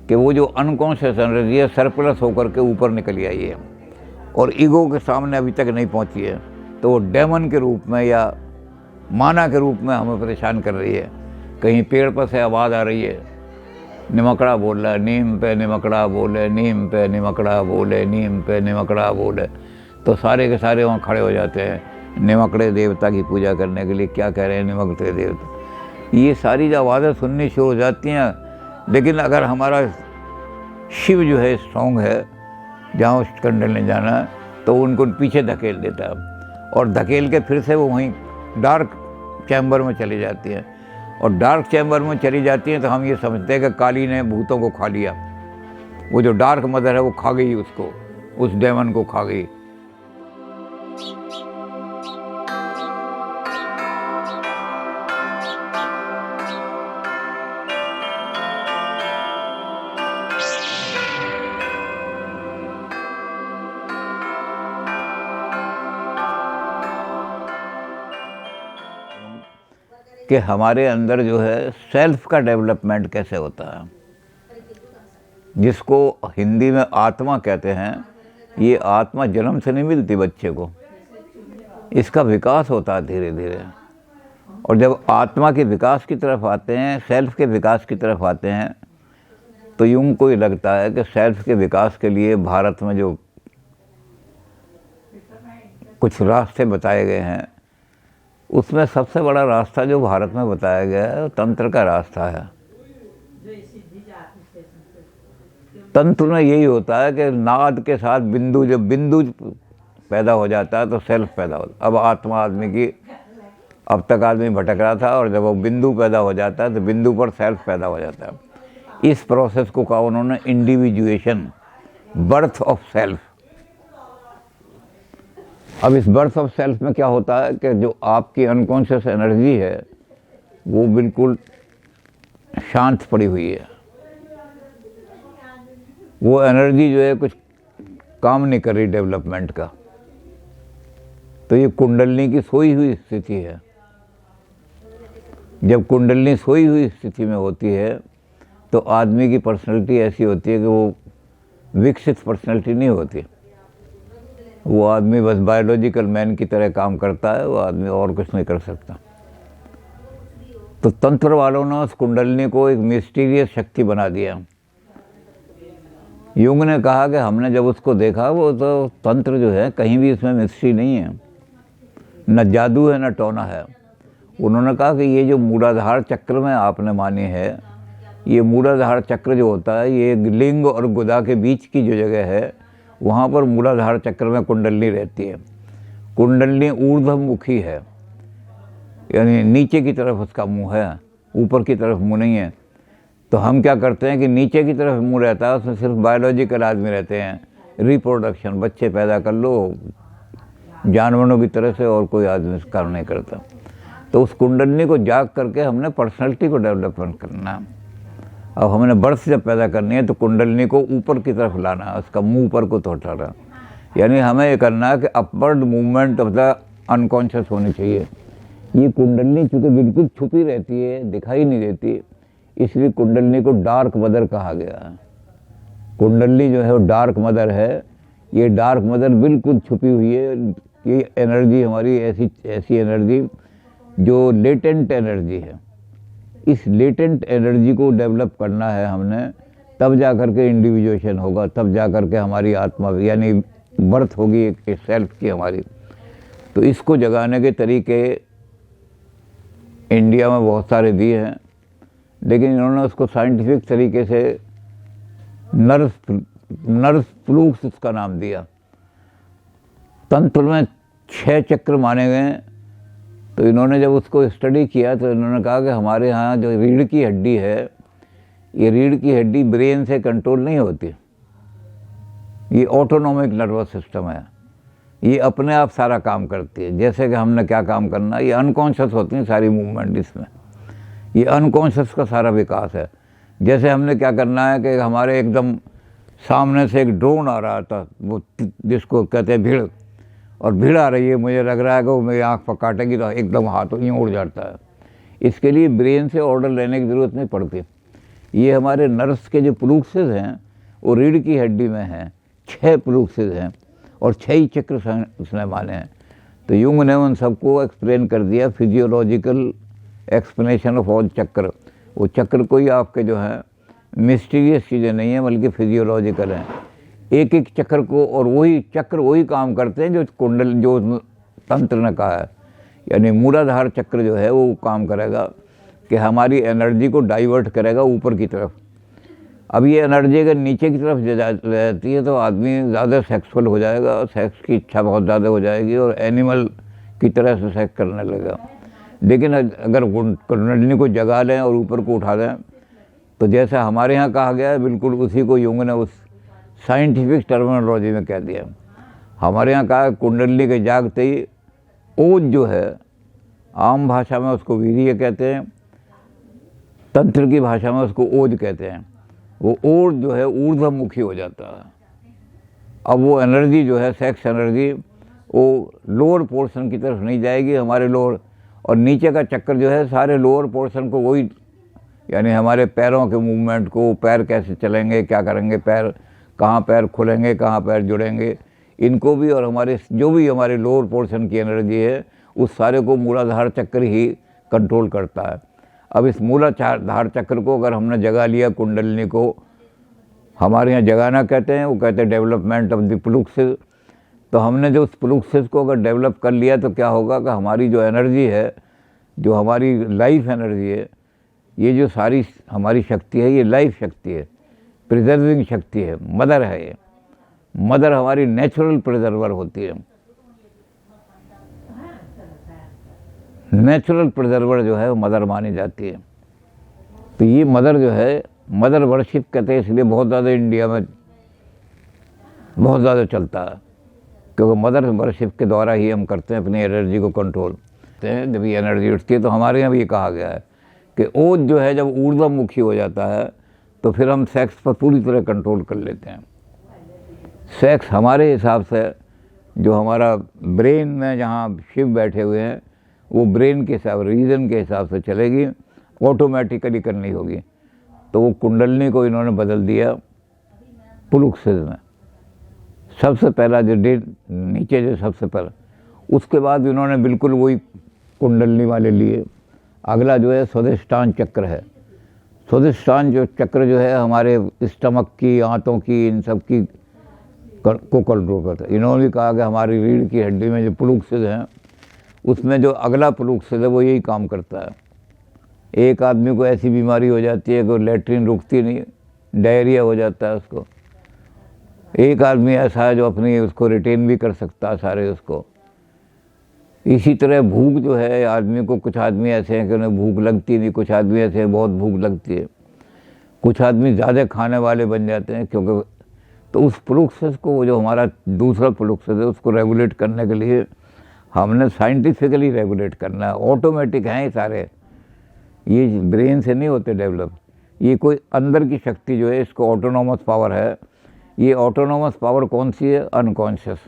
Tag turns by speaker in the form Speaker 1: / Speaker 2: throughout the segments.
Speaker 1: कि वो जो अनकॉन्शियस एनर्जी है सरप्लस होकर के ऊपर निकली आई है और ईगो के सामने अभी तक नहीं पहुंची है, तो वो डेमन के रूप में या माना के रूप में हमें परेशान कर रही है। कहीं पेड़ पर से आवाज़ आ रही है, निमकड़ा बोल रहा है, नीम पे निमकड़ा बोले, नीम पे निमकड़ा बोले, नीम पे निमकड़ा बोले, तो सारे के सारे वहाँ खड़े हो जाते हैं निमकड़े देवता की पूजा करने के लिए। क्या कह रहे हैं निमकड़े देवता? ये सारी जो आवाज़ें सुननी शुरू हो जाती हैं। लेकिन अगर हमारा शिव जो है स्ट्रॉन्ग है, जहाँ उस कंडल ने जाना तो उनको पीछे धकेल देता है और धकेल के फिर से वो वहीं डार्क चैम्बर में चली जाती है। और डार्क चैम्बर में चली जाती हैं तो हम ये समझते हैं कि काली ने भूतों को खा लिया। वो जो डार्क मदर है वो खा गई उसको, उस डेमन को खा गई। कि हमारे अंदर जो है सेल्फ का डेवलपमेंट कैसे होता है, जिसको हिंदी में आत्मा कहते हैं। ये आत्मा जन्म से नहीं मिलती बच्चे को, इसका विकास होता है धीरे धीरे। और जब आत्मा के विकास की तरफ आते हैं, सेल्फ के विकास की तरफ आते हैं, तो यूं को लगता है कि सेल्फ के विकास के लिए भारत में जो कुछ रास्ते बताए गए हैं, उसमें सबसे बड़ा रास्ता जो भारत में बताया गया है वो तंत्र का रास्ता है। तंत्र में यही होता है कि नाद के साथ बिंदु, जब बिंदु पैदा हो जाता है तो सेल्फ पैदा होता है। अब आत्मा आदमी की, अब तक आदमी भटक रहा था और जब वो बिंदु पैदा हो जाता है तो बिंदु पर सेल्फ पैदा हो जाता है। इस प्रोसेस को कहा उन्होंने इंडिविजुएशन, बर्थ ऑफ सेल्फ। अब इस बर्थ ऑफ सेल्फ में क्या होता है कि जो आपकी अनकॉन्शियस एनर्जी है वो बिल्कुल शांत पड़ी हुई है। वो एनर्जी जो है कुछ काम नहीं कर रही डेवलपमेंट का। तो ये कुंडलनी की सोई हुई स्थिति है। जब कुंडलनी सोई हुई स्थिति में होती है तो आदमी की पर्सनैलिटी ऐसी होती है कि वो विकसित पर्सनैलिटी नहीं होती। वो आदमी बस बायोलॉजिकल मैन की तरह काम करता है, वो आदमी और कुछ नहीं कर सकता। तो तंत्र वालों ने उस कुंडलनी को एक मिस्टीरियस शक्ति बना दिया। युंग ने कहा कि हमने जब उसको देखा, वो तो तंत्र जो है कहीं भी इसमें मिस्ट्री नहीं है, न जादू है न टोना है। उन्होंने कहा कि ये जो मूलाधार चक्र में आपने मानी है, ये मूलाधार चक्र जो होता है ये लिंग और गुदा के बीच की जो जगह है, वहाँ पर मूलाधार चक्र में कुंडलनी रहती है। कुंडलनी ऊर्ध्वमुखी है, यानी नीचे की तरफ उसका मुंह है, ऊपर की तरफ मुंह नहीं है। तो हम क्या करते हैं कि नीचे की तरफ मुंह रहता है, उसमें सिर्फ बायोलॉजिकल आदमी रहते हैं, रिप्रोडक्शन, बच्चे पैदा कर लो जानवरों की तरह से, और कोई आदमी काम नहीं करता। तो उस कुंडलनी को जाग करके हमने पर्सनैलिटी को डेवलपमेंट करना है। अब हमने बर्थ जब पैदा करनी है तो कुंडलनी को ऊपर की तरफ लाना है, उसका मुंह ऊपर को उठाना। यानी हमें ये करना है कि upward movement of the unconscious होनी चाहिए। ये कुंडलनी चूँकि बिल्कुल छुपी रहती है, दिखाई नहीं देती, इसलिए कुंडलनी को डार्क मदर कहा गया है। कुंडलनी जो है वो डार्क मदर है। ये डार्क मदर बिल्कुल छुपी हुई है। ये एनर्जी हमारी ऐसी एनर्जी जो लेटेंट एनर्जी है। इस लेटेंट एनर्जी को डेवलप करना है हमने, तब जा कर के इंडिविजुएशन होगा, तब जा कर के हमारी आत्मा यानी बर्थ होगी एक सेल्फ की हमारी। तो इसको जगाने के तरीके इंडिया में बहुत सारे दिए हैं, लेकिन इन्होंने उसको साइंटिफिक तरीके से नर्स फ्लूक्स उसका नाम दिया। तंत्र में 6 चक्र माने गए। तो इन्होंने जब उसको स्टडी किया तो इन्होंने कहा कि हमारे यहाँ जो रीढ़ की हड्डी है, ये रीढ़ की हड्डी ब्रेन से कंट्रोल नहीं होती। ये ऑटोनॉमिक नर्वस सिस्टम है, ये अपने आप सारा काम करती है। जैसे कि हमने क्या काम करना है, ये अनकॉन्शियस होती है सारी मूवमेंट, इसमें ये अनकॉन्शियस का सारा विकास है। जैसे हमने क्या करना है कि हमारे एकदम सामने से एक ड्रोन आ रहा था, वो जिसको कहते हैं भीड़, और भीड़ आ रही है, मुझे लग रहा है कि वो मेरी आँख पर काटेगी, तो एकदम हाथों यूँ उड़ जाता है। इसके लिए ब्रेन से ऑर्डर लेने की ज़रूरत नहीं पड़ती। ये हमारे नर्व्स के जो प्लूक्सेस हैं वो रीढ़ की हड्डी में हैं, 6 प्लूक्सेस हैं और 6 ही चक्र उसने माने हैं। तो यूंग ने उन सबको एक्सप्लेन कर दिया, फिजियोलॉजिकल एक्सप्लेनेशन ऑफ ऑल चक्र। वो चक्र कोई आपके जो है मिस्टीरियस चीज़ें नहीं है, बल्कि फिजियोलॉजिकल हैं। एक एक चक्र को, और वही चक्र वही काम करते हैं जो कुंडल, जो तंत्र ने कहा है। यानी मूलाधार चक्र जो है वो काम करेगा कि हमारी एनर्जी को डाइवर्ट करेगा ऊपर की तरफ। अब ये एनर्जी अगर नीचे की तरफ जाती है तो आदमी ज़्यादा सेक्सुअल हो जाएगा और सेक्स की इच्छा बहुत ज़्यादा हो जाएगी और एनिमल की तरह से सेक्स करने लगेगा। लेकिन अगर कुंडलिनी को जगा लें और ऊपर को उठा दें तो जैसा हमारे यहाँ कहा गया है, बिल्कुल उसी को यूंग ने उस साइंटिफिक टर्मिनोलॉजी में कह दिया। हमारे यहाँ कहा कुंडलिनी के जागते ही ओज जो है, आम भाषा में उसको वीर्य कहते हैं, तंत्र की भाषा में उसको ओज कहते हैं। वो ओज जो है ऊर्ध्वमुखी हो जाता है। अब वो एनर्जी जो है, सेक्स एनर्जी, वो लोअर पोर्शन की तरफ नहीं जाएगी, हमारे लोअर, और नीचे का चक्कर जो है सारे लोअर पोर्शन को वही, यानी हमारे पैरों के मूवमेंट को, पैर कैसे चलेंगे, क्या करेंगे, पैर कहाँ पैर खुलेंगे, कहाँ पैर जुड़ेंगे, इनको भी, और हमारे जो भी हमारे लोअर पोर्शन की एनर्जी है उस सारे को मूलाधार चक्र ही कंट्रोल करता है। अब इस मूलाधार चक्र को अगर हमने जगा लिया, कुंडलिनी को हमारे यहाँ जगाना कहते हैं, वो कहते हैं डेवलपमेंट ऑफ द प्लूक्सेस। तो हमने जो उस प्लूक्सेस को अगर डेवलप कर लिया तो क्या होगा कि हमारी जो एनर्जी है, जो हमारी लाइफ एनर्जी है, ये जो सारी हमारी शक्ति है, ये लाइफ शक्ति है, प्रिजर्विंग शक्ति है, मदर है। ये मदर हमारी नेचुरल प्रिजर्वर होती है। नेचुरल प्रिजर्वर जो है वो मदर मानी जाती है। तो ये मदर जो है, मदर वर्शिप कहते हैं, इसलिए बहुत ज़्यादा इंडिया में बहुत ज़्यादा चलता है, क्योंकि मदर वर्शिप के द्वारा ही हम करते हैं अपनी एनर्जी को कंट्रोल। जब ये एनर्जी उठती है तो हमारे यहाँ भी ये कहा गया है कि ओज जो है जब ऊर्ध्वमुखी हो जाता है तो फिर हम सेक्स पर पूरी तरह कंट्रोल कर लेते हैं। सेक्स हमारे हिसाब से, जो हमारा ब्रेन में जहाँ शिव बैठे हुए हैं, वो ब्रेन के हिसाब, रीजन के हिसाब से चलेगी, ऑटोमेटिकली करनी होगी। तो वो कुंडलिनी को इन्होंने बदल दिया प्लूक्सेस में। सबसे पहला जो नीचे जो सबसे पहला, उसके बाद इन्होंने बिल्कुल वही कुंडलिनी वाले लिए। अगला जो है स्वादिष्टान चक्र है। स्वादिष्टान जो चक्र जो है हमारे स्टमक की, आंतों की, इन सब की को कंट्रोल करता है। इन्होंने भी कहा कि हमारी रीढ़ की हड्डी में जो प्लूक्सेस हैं उसमें जो अगला प्लूक्सेस है वो यही काम करता है। एक आदमी को ऐसी बीमारी हो जाती है कि लेटरिन रुकती नहीं, डायरिया हो जाता है उसको। एक आदमी ऐसा है जो अपनी उसको रिटेन भी कर सकता है सारे उसको। इसी तरह भूख जो है आदमी को, कुछ आदमी ऐसे हैं कि उन्हें भूख लगती नहीं, कुछ आदमी ऐसे हैं बहुत भूख लगती है, कुछ आदमी ज़्यादा खाने वाले बन जाते हैं। क्योंकि तो उस प्लूक्सेस को, जो हमारा दूसरा प्लूक्सेस है, उसको रेगुलेट करने के लिए हमने साइंटिफिकली रेगुलेट करना है। ऑटोमेटिक हैं ये सारे, ये ब्रेन से नहीं होते डेवलप। ये कोई अंदर की शक्ति जो है, इसको ऑटोनोमस पावर है। ये ऑटोनोमस पावर कौन सी है? अनकॉन्शियस।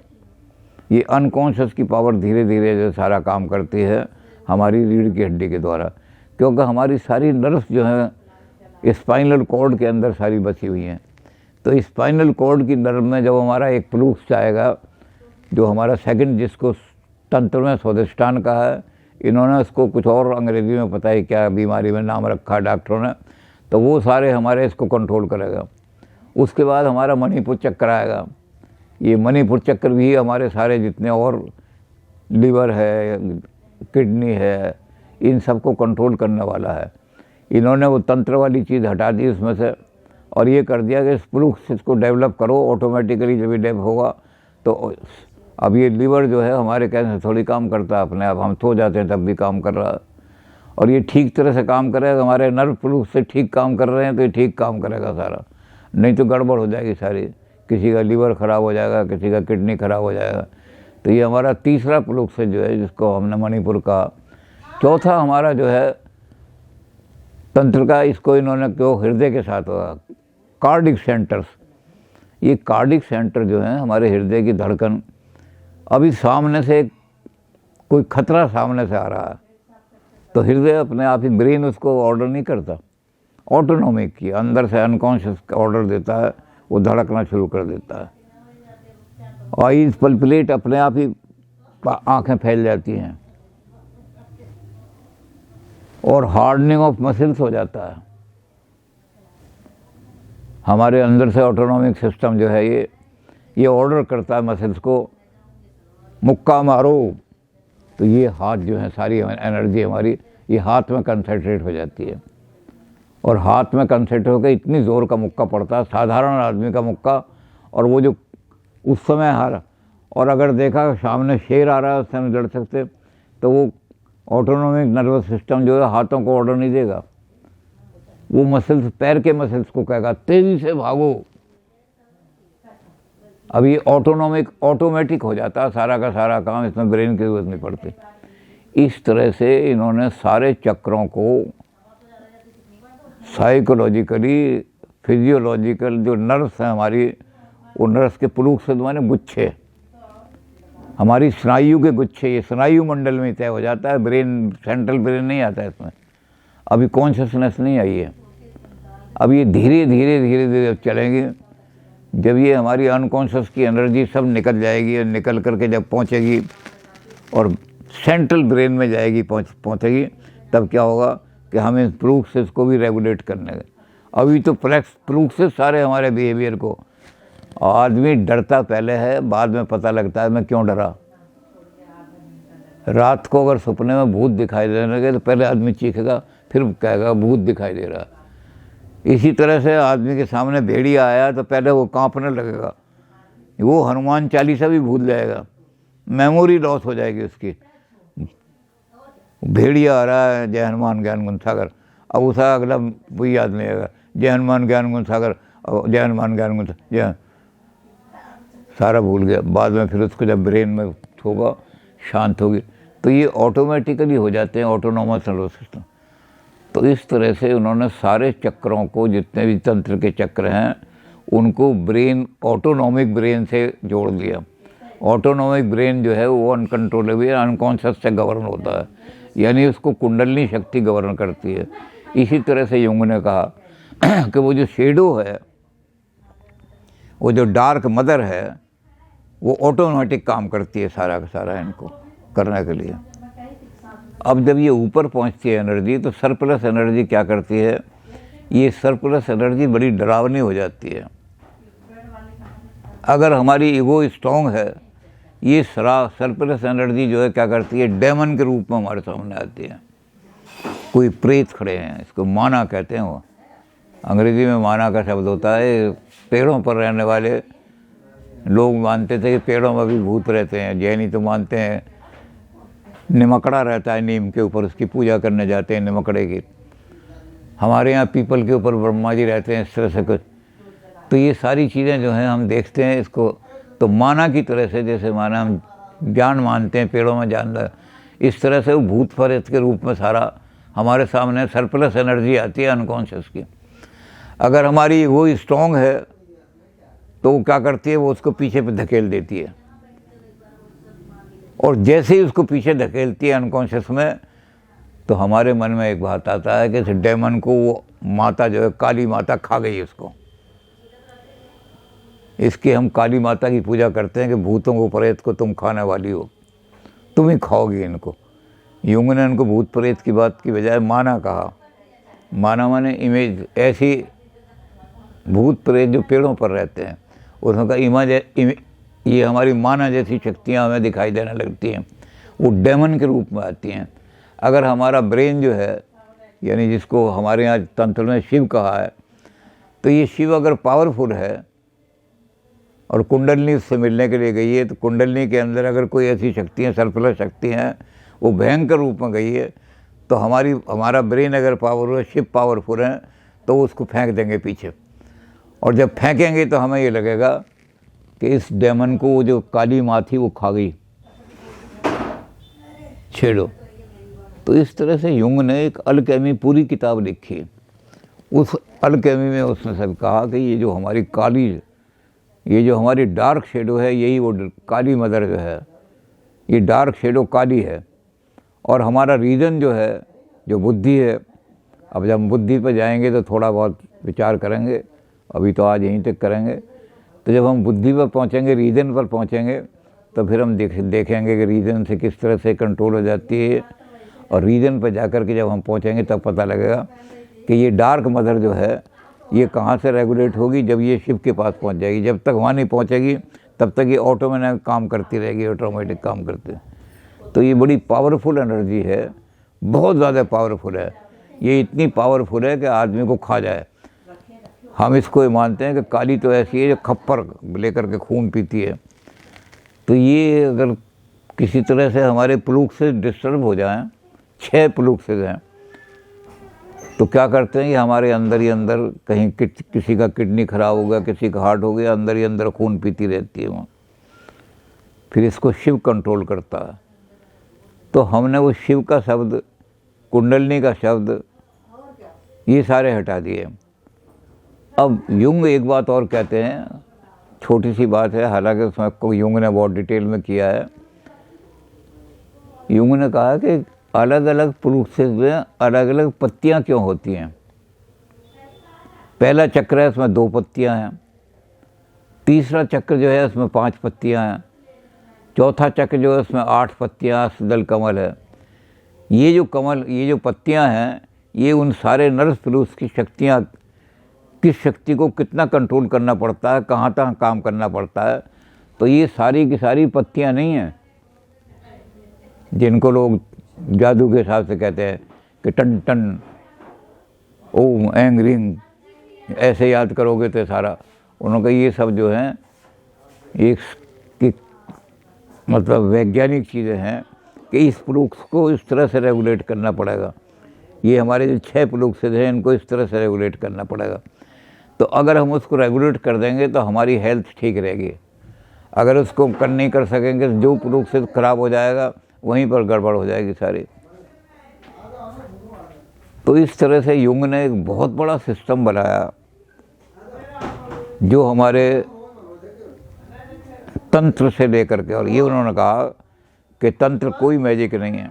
Speaker 1: ये अनकॉन्शियस की पावर धीरे धीरे जो सारा काम करती है हमारी रीढ़ की हड्डी के द्वारा। क्योंकि हमारी सारी नर्व्स जो हैं स्पाइनल कॉर्ड के अंदर सारी बची हुई हैं। तो स्पाइनल कॉर्ड की नर्व में जब हमारा एक प्लूक्स आएगा, जो हमारा सेकंड, जिसको तंत्र में स्वादिष्टान कहा है, इन्होंने उसको कुछ और अंग्रेजी में पता है क्या बीमारी में नाम रखा डॉक्टरों ने, तो वो सारे हमारे इसको कंट्रोल करेगा। उसके बाद हमारा मणिपुर चक्र आएगा। ये मणिपुर चक्र भी हमारे सारे जितने और लीवर है, किडनी है, इन सबको कंट्रोल करने वाला है। इन्होंने वो तंत्र वाली चीज़ हटा दी उसमें से और ये कर दिया कि इस प्लूक्स को डेवलप करो ऑटोमेटिकली। जब ये डेवलप होगा तो अब ये लीवर जो है हमारे कहने से थोड़ी काम करता है अपने आप, हम सो जाते हैं तब भी काम कर रहा है। और ये ठीक तरह से काम करेगा, हमारे नर्व प्लूक्स से ठीक काम कर रहे हैं तो ये ठीक काम करेगा सारा, नहीं तो गड़बड़ हो जाएगी सारी। किसी का लीवर ख़राब हो जाएगा, किसी का किडनी ख़राब हो जाएगा। तो ये हमारा तीसरा प्लूक्स जो है, जिसको हमने मणिपुर कहा। चौथा हमारा जो है तंत्र का, इसको इन्होंने क्यों हृदय के साथ होगा, कार्डिक सेंटर्स। ये कार्डिक सेंटर जो है हमारे हृदय की धड़कन, अभी सामने से कोई खतरा सामने से आ रहा है तो हृदय अपने आप ही, ब्रेन उसको ऑर्डर नहीं करता, ऑटोनॉमिक की, अंदर से अनकॉन्शियस ऑर्डर देता है, वो धड़कना शुरू कर देता है। आईज पल्पिलेट, अपने आप ही आंखें फैल जाती हैं, और हार्डनिंग ऑफ मसल्स हो जाता है। हमारे अंदर से ऑटोनॉमिक सिस्टम जो है ये ऑर्डर करता है मसल्स को, मुक्का मारो, तो ये हाथ जो है, सारी एनर्जी हमारी ये हाथ में कंसंट्रेट हो जाती है, और हाथ में कंसंट्रेट होकर इतनी ज़ोर का मुक्का पड़ता है, साधारण आदमी का मुक्का, और वो जो उस समय हार, और अगर देखा सामने शेर आ रहा है उससे नहीं लड़ सकते, तो वो ऑटोनॉमिक नर्वस सिस्टम जो है हाथों को ऑर्डर नहीं देगा, वो मसल्स, पैर के मसल्स को कहेगा तेज़ी से भागो। अब ये ऑटोमेटिक हो जाता है सारा का सारा काम, इसमें ब्रेन की जरूरत नहीं पड़ती। इस तरह से इन्होंने सारे चक्रों को साइकोलॉजिकली, फिजियोलॉजिकल जो नर्व्स हैं हमारी, वो नर्व्स के प्लूक से माने गुच्छे, हमारी स्नायु के गुच्छे, ये स्नायु मंडल में तय हो जाता है, ब्रेन, सेंट्रल ब्रेन नहीं आता है इसमें, अभी कॉन्शियसनेस नहीं आई है। अब ये धीरे धीरे धीरे धीरे चलेंगे, जब ये हमारी अनकॉन्शियस की एनर्जी सब निकल जाएगी, और निकल करके जब पहुंचेगी और सेंट्रल ब्रेन में जाएगी, पहुंचेगी, तब क्या होगा कि हमें प्लूक्सेस को भी रेगुलेट करने हैं। अभी तो प्लूक्सेस सारे हमारे बिहेवियर को, आदमी डरता पहले है, बाद में पता लगता है मैं क्यों डरा। रात को अगर सपने में भूत दिखाई देने लगे तो पहले आदमी चीखेगा, फिर कहेगा भूत दिखाई दे रहा। इसी तरह से आदमी के सामने भेड़िया आया तो पहले वो कांपने लगेगा, वो हनुमान चालीसा भी भूल जाएगा, मेमोरी लॉस हो जाएगी उसकी। भेड़िया आ रहा है, जय हनुमान ज्ञान गुण सागर, अब उसका अगला वही याद नहीं आएगा, जय हनुमान ज्ञान गुण सागर, जय हनुमान ज्ञान गुण, जय, सारा भूल गया। बाद में फिर उसको जब ब्रेन में होगा, शांत होगी, तो ये ऑटोमेटिकली हो जाते हैं ऑटोनॉमस नर्वस सिस्टम। तो इस तरह से उन्होंने सारे चक्रों को, जितने भी तंत्र के चक्र हैं, उनको ब्रेन, ऑटोनॉमिक ब्रेन से जोड़ दिया। ऑटोनॉमिक ब्रेन जो है वो अनकंट्रोलेबल, अनकॉन्शियस से गवर्न होता है, यानी उसको कुंडलनी शक्ति गवर्न करती है। इसी तरह से युंग ने कहा कि वो जो शेडो है, वो जो डार्क मदर है, वो ऑटोमेटिक काम करती है सारा का सारा इनको करने के लिए। अब जब ये ऊपर पहुंचती है एनर्जी, तो सरप्लस एनर्जी क्या करती है, ये सरप्लस एनर्जी बड़ी डरावनी हो जाती है। अगर हमारी ईगो स्ट्रॉन्ग है, ये सरप्लस एनर्जी जो है क्या करती है, डेमन के रूप में हमारे सामने आती है। कोई प्रेत खड़े हैं, इसको माना कहते हैं, वो अंग्रेजी में माना का शब्द होता है। पेड़ों पर रहने वाले लोग मानते थे कि पेड़ों में भी भूत रहते हैं, जैनी तो मानते हैं निमकड़ा रहता है नीम के ऊपर, उसकी पूजा करने जाते हैं निमकड़े की। हमारे यहाँ पीपल के ऊपर ब्रह्मा जी रहते हैं, इस तरह से कुछ। तो ये सारी चीज़ें जो हैं हम देखते हैं इसको तो माना की तरह से, जैसे माना हम ज्ञान मानते हैं पेड़ों में जानना, इस तरह से वो भूत प्रेत के रूप में सारा हमारे सामने सरप्लस एनर्जी आती है अनकॉन्शियस की। अगर हमारी वो स्ट्रॉन्ग है तो वो क्या करती है, वो उसको पीछे पे धकेल देती है, और जैसे ही उसको पीछे धकेलती है अनकॉन्शियस में, तो हमारे मन में एक बात आता है कि इस डेमन को वो माता जो है, काली माता खा गई उसको। इसकी हम काली माता की पूजा करते हैं कि भूतों को, प्रेत को तुम खाने वाली हो, तुम ही खाओगी इनको। युंग ने इनको भूत प्रेत की बात की बजाय माना कहा। माना माने इमेज, ऐसी भूत प्रेत जो पेड़ों पर रहते हैं, उसमें कहा इमेज, ये हमारी माना जैसी शक्तियाँ हमें दिखाई देने लगती हैं, वो डेमन के रूप में आती हैं। अगर हमारा ब्रेन जो है, यानी जिसको हमारे यहाँ तंत्र में शिव कहा है, तो ये शिव अगर पावरफुल है और कुंडलनी उससे मिलने के लिए गई है, तो कुंडलनी के अंदर अगर कोई ऐसी शक्तियाँ, सरप्लस शक्तियाँ हैं, वो भयंकर रूप में गई है, तो हमारा ब्रेन अगर पावरफुल है, शिव पावरफुल है, तो उसको फेंक देंगे पीछे। और जब फेंकेंगे तो हमें ये लगेगा कि इस डेमन को वो जो काली माँ थी वो खा गई, छेड़ो। तो इस तरह से युंग ने एक अल्केमी पूरी किताब लिखी। उस अल्केमी में उसने सब कहा कि ये जो हमारी काली, ये जो हमारी डार्क शेडो है, यही वो काली मदर जो है, ये डार्क शेडो काली है। और हमारा रीजन जो है, जो बुद्धि है, अब जब हम बुद्धि पर जाएंगे तो थोड़ा बहुत विचार करेंगे, अभी तो आज यहीं तक करेंगे। तो जब हम बुद्धि पर पहुँचेंगे, रीज़न पर पहुँचेंगे, तो फिर हम देखेंगे कि रीज़न से किस तरह से कंट्रोल हो जाती है। और रीज़न पर जाकर के जब हम पहुँचेंगे तब पता लगेगा कि ये डार्क मदर जो है ये कहाँ से रेगुलेट होगी, जब ये शिव के पास पहुँच जाएगी। जब तक वहाँ नहीं पहुँचेगी तब तक ये ऑटोमेटिक काम करती रहेगी, ऑटोमेटिक काम करते। तो ये बड़ी पावरफुल एनर्जी है, बहुत ज़्यादा पावरफुल है। ये इतनी पावरफुल है कि आदमी को खा जाए। हम इसको ये मानते हैं कि काली तो ऐसी है जो खप्पर लेकर के खून पीती है। तो ये अगर किसी तरह से हमारे प्लूक से डिस्टर्ब हो जाएं, 6 प्लूक से हैं, तो क्या करते हैं कि हमारे अंदर ही अंदर कहीं किसी का किडनी खराब हो गया, किसी का हार्ट हो गया, अंदर ही अंदर खून पीती रहती है वहाँ। फिर इसको शिव कंट्रोल करता है। तो हमने वो शिव का शब्द, कुंडलनी का शब्द, ये सारे हटा दिए। अब युंग एक बात और कहते हैं, छोटी सी बात है, हालांकि उसमें को युंग ने बहुत डिटेल में किया है। युंग ने कहा कि अलग अलग प्रोसेस में अलग अलग पत्तियां क्यों होती हैं। पहला चक्र है, उसमें 2 पत्तियां हैं। तीसरा चक्र जो है उसमें 5 पत्तियां हैं। चौथा चक्र जो है उसमें 8 पत्तियां, दल कमल है। ये जो पत्तियां हैं, ये उन सारे नर्स प्लूस की शक्तियां, किस शक्ति को कितना कंट्रोल करना पड़ता है, कहाँ तक काम करना पड़ता है। तो ये सारी की सारी पत्तियां नहीं हैं जिनको लोग जादू के हिसाब से कहते हैं कि टन टन ओम एंग रिंग ऐसे याद करोगे तो सारा। उन्होंने ये सब जो हैं एक मतलब वैज्ञानिक चीज़ें हैं कि इस प्लूक को इस तरह से रेगुलेट करना पड़ेगा। ये हमारे जो 6 प्लूक से हैं इनको इस तरह से रेगुलेट करना पड़ेगा। तो अगर हम उसको रेगुलेट कर देंगे तो हमारी हेल्थ ठीक रहेगी। अगर उसको नहीं कर सकेंगे तो जो प्लूक से खराब हो जाएगा वहीं पर गड़बड़ हो जाएगी सारी। तो इस तरह से युंग ने एक बहुत बड़ा सिस्टम बनाया जो हमारे तंत्र से लेकर के, और ये उन्होंने कहा कि तंत्र कोई मैजिक नहीं है,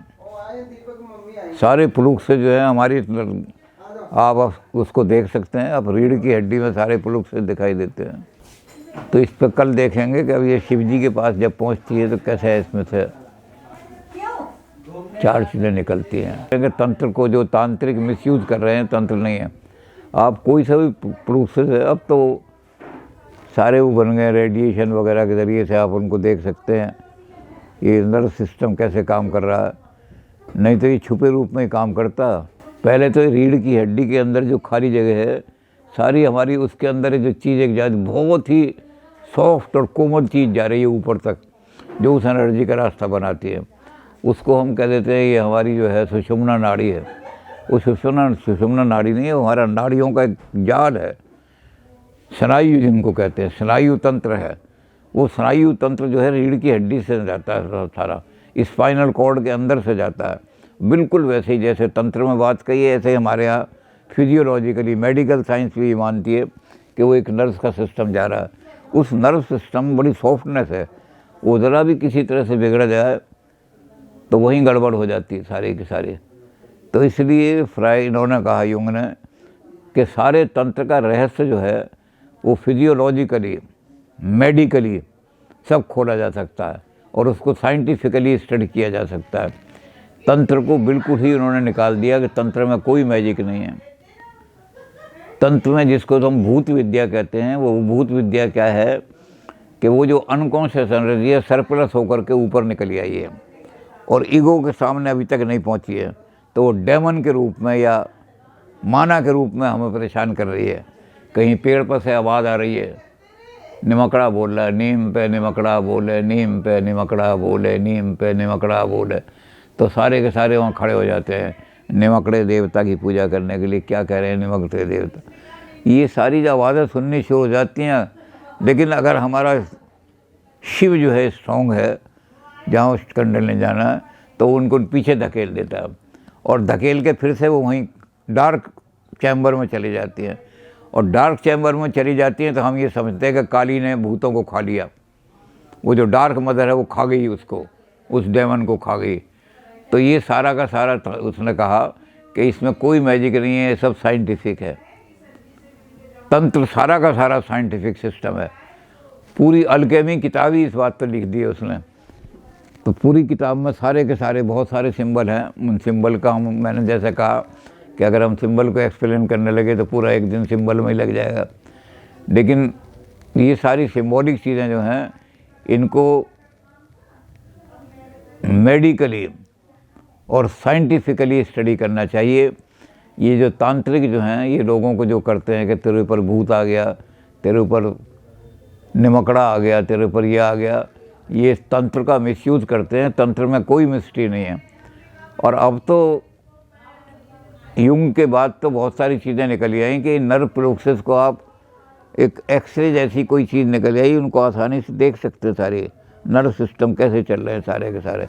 Speaker 1: सारे प्लूक से जो है हमारी, आप उसको देख सकते हैं, आप रीढ़ की हड्डी में सारे प्लूक से दिखाई देते हैं। तो इस पर कल देखेंगे कि अब ये शिव जी के पास जब पहुंचती है तो कैसे है, इसमें से 4 चीज़ें निकलती हैं। तंत्र को जो तांत्रिक मिसयूज़ कर रहे हैं, तंत्र नहीं है। आप कोई सा भी प्रूफ से, अब तो सारे वो बन गए रेडिएशन वगैरह के ज़रिए से, आप उनको देख सकते हैं ये नर्व सिस्टम कैसे काम कर रहा है। नहीं तो ये छुपे रूप में काम करता। पहले तो रीढ़ की हड्डी के अंदर जो खाली जगह है सारी हमारी, उसके अंदर जो चीज़ एक जाती बहुत ही सॉफ्ट और कोमल चीज़ जा रही है ऊपर तक, जो उस एनर्जी का रास्ता बनाती है। उसको हम कह देते हैं ये हमारी जो है सुषुम्ना नाड़ी है। वो सुषुम्ना नाड़ी नहीं है, वो हमारा नाड़ियों का एक जाल है, स्नायु जिनको कहते हैं, स्नायु तंत्र है। वो स्नायु तंत्र जो है रीढ़ की हड्डी से जाता है, सारा स्पाइनल कॉर्ड के अंदर से जाता है। बिल्कुल वैसे ही जैसे तंत्र में बात कही है, ऐसे ही हमारे यहाँ फिजियोलॉजिकली मेडिकल साइंस भी मानती है कि वो एक नर्व का सिस्टम जा रहा है। उस नर्व सिस्टम बड़ी सॉफ्टनेस है, वो ज़रा भी किसी तरह से बिगड़ जाए तो वहीं गड़बड़ हो जाती है सारे की सारी। तो इसलिए इन्होंने कहा, युंग ने, कि सारे तंत्र का रहस्य जो है वो फिजियोलॉजिकली मेडिकली सब खोला जा सकता है और उसको साइंटिफिकली स्टडी किया जा सकता है। तंत्र को बिल्कुल ही उन्होंने निकाल दिया कि तंत्र में कोई मैजिक नहीं है। तंत्र में जिसको हम भूत विद्या कहते हैं, वो भूत विद्या क्या है कि वो जो अनकॉन्शियस एनर्जी है सरप्लस होकर के ऊपर निकल आई है और ईगो के सामने अभी तक नहीं पहुंची है, तो वो डेमन के रूप में या माना के रूप में हमें परेशान कर रही है। कहीं पेड़ पर से आवाज़ आ रही है, निमकड़ा बोल रहा है, नीम पे निमकड़ा बोले, नीम पे निमकड़ा बोले, नीम पे निमकड़ा बोले, तो सारे के सारे वहाँ खड़े हो जाते हैं निमकड़े देवता की पूजा करने के लिए। क्या कह रहे हैं निमकड़े देवता, ये सारी जो आवाज़ें सुननी शुरू हो जाती हैं। लेकिन अगर हमारा शिव जो है स्ट्रॉन्ग है, जहाँ उस कंडल ने जाना है, तो उनको पीछे धकेल देता है और धकेल के फिर से वो वहीं डार्क चैम्बर में चली जाती हैं। और डार्क चैम्बर में चली जाती हैं तो हम ये समझते हैं कि काली ने भूतों को खा लिया, वो जो डार्क मदर है वो खा गई उसको, उस डेमन को खा गई। तो ये सारा का सारा उसने कहा कि इसमें कोई मैजिक नहीं है, ये सब साइंटिफिक है। तंत्र सारा का सारा साइंटिफिक सिस्टम है। पूरी अलकेमी किताब ही इस बात पर लिख दी है उसने। तो पूरी किताब में सारे के सारे बहुत सारे सिंबल हैं। उन सिंबल का मैंने जैसे कहा कि अगर हम सिंबल को एक्सप्लेन करने लगे तो पूरा एक दिन सिंबल में ही लग जाएगा। लेकिन ये सारी सिंबॉलिक चीज़ें जो हैं, इनको मेडिकली और साइंटिफिकली स्टडी करना चाहिए। ये जो तांत्रिक जो हैं, ये लोगों को जो करते हैं कि तेरे ऊपर भूत आ गया, तेरे ऊपर निमकड़ा आ गया, तेरे ऊपर ये आ गया, ये तंत्र का मिसयूज़ करते हैं। तंत्र में कोई मिस्ट्री नहीं है। और अब तो युंग के बाद तो बहुत सारी चीज़ें निकली आई कि नर्व प्रोसेस को आप एक एक्सरे जैसी कोई चीज़ निकल आई, उनको आसानी से देख सकते हैं, सारे नर्व सिस्टम कैसे चल रहे हैं सारे के सारे।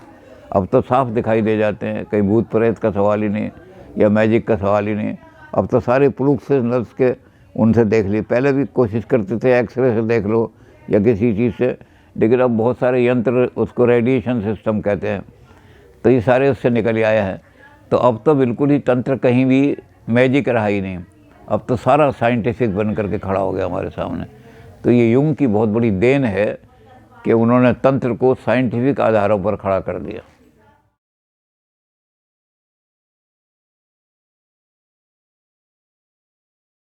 Speaker 1: अब तो साफ दिखाई दे जाते हैं, कहीं भूत प्रेत का सवाल ही नहीं या मैजिक का सवाल ही नहीं। अब तो सारे प्रोसेस नर्व्स के उनसे देख लिए। पहले भी कोशिश करते थे एक्सरे से देख लो या किसी चीज़ से, लेकिन अब बहुत सारे यंत्र, उसको रेडिएशन सिस्टम कहते हैं, तो ये सारे उससे निकल आया है। तो अब तो बिल्कुल ही तंत्र कहीं भी मैजिक रहा ही नहीं। अब तो सारा साइंटिफिक बन करके खड़ा हो गया हमारे सामने। तो ये युंग की बहुत बड़ी देन है कि उन्होंने तंत्र को साइंटिफिक आधारों पर खड़ा कर दिया।